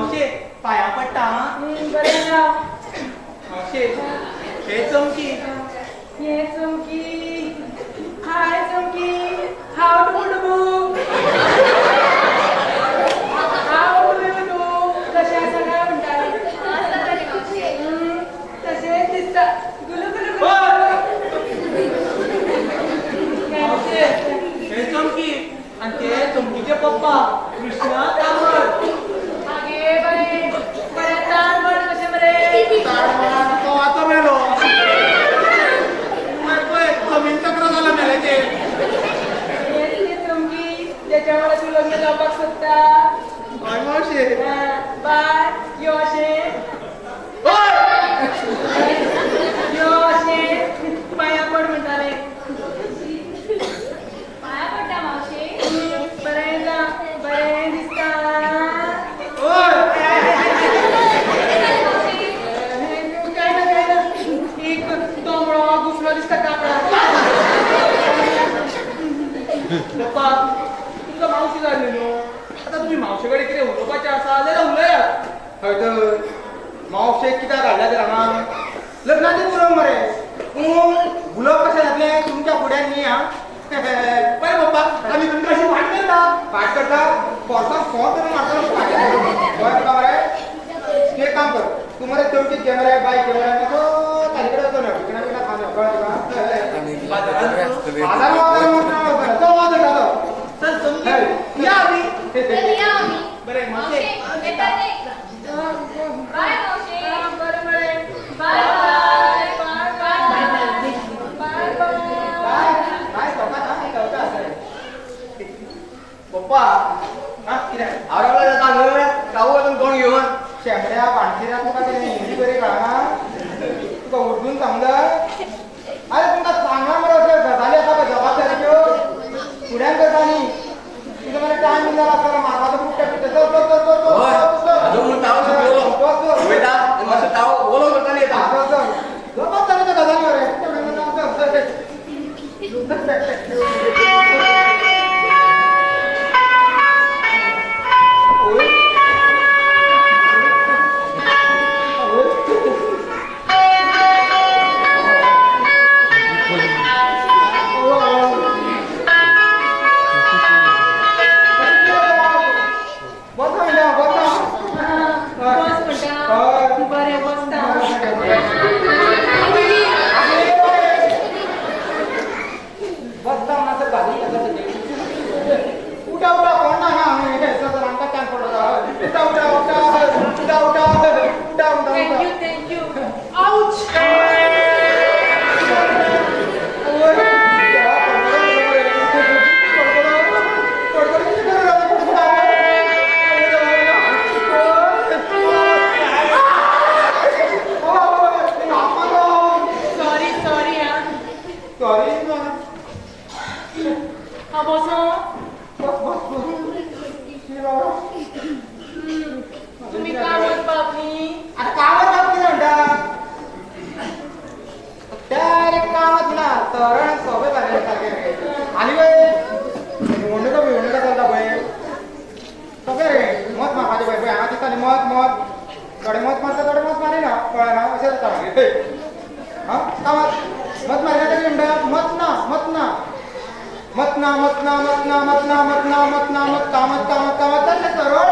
मावशे पाया पडटा बरें राव मावशे हे चमकी हे चमकी हाय चमकी हाव डुबू हाव डुबू कशें आसा काय म्हणटा तशेंच दिसता गुलू गुलू मावशे हे चमकी आणि ते चमकीचे पप्पा कृष्णा तामड आगे बरें बरें तारवड कशें बरें तो आता मेलो जमीन चक्र झाला मेल्याचे हे चमकी ज्याच्या वांगडा तूं लग्न जावपाक सोदता हय मावशे बाय यो अशें यो अशें पांया पड म्हणटाले पाया पडटा मावशे बरें जा बरें दिसता काय ना एक तोंबडो घुसलो दिसता कापडा पप्पा तुमकां मावशी जाली न्हू आतां तुमी मावशे कडेन कितें उलोवपाचें आसा जाल्यार उलयात हय तर मावशेक कित्याक हाडल्या तर हांगा लग्नाचें उलोवंक मरे पूण उलोवप कशें जातलें तुमच्या फुड्यान न्ही आं पळय पप्पा आमी तुमकां अशी भाट करता फोर्सान फोन करून मारता गोंय तुका मरे तूं एक काम कर तू मरे चवथीक घे मरे बायक घे मरे मातसो ताजे कडेन वचून यो भिकणा बिकणा खावन यो कळ्ळें तुका तो वाजत आसा चल समजी या आमी या आम्ही बरें मावशे मावशे येता ते बाय मावशे बरें बरें बाय बाय पप्पा हा कितें आवडला जाता न्हय कावू वचून कोण घेवन शेंबड्या पाणशिऱ्या तुका कितें हिंदी बरी कळना तुका उर्दून सांगता अरे तुमकां सांगला मरे अशें गजाली आसा पळय जबाबदारीच्यो फुड्यान करता न्ही तुका मरे टायम मिळाला आसता मारपाचो खूब टायम जबाबदारीच्यो गजाली मरे बरें बसता बसता मात्र घाली उठा उठा कोण ना आमकां टायम पडलो उठा उठा उठा उठा उठा उठा उठा थँक्यू आउच सॉरी हां बसो तुम्ही कामात बापनी आता कामात बाप किती म्हणटा डायरेक्ट कामात ना तरण सोबे सारखे आणि म्हणून चलता पळय सगळे रे मत मारपाचे पळय हांगा दिसताली मत थोडे मत मारता थोडे मत मारिना कळना अशें जाता हां कामात मत मारिना तरी म्हणटा मत ना कामत तशें सरळ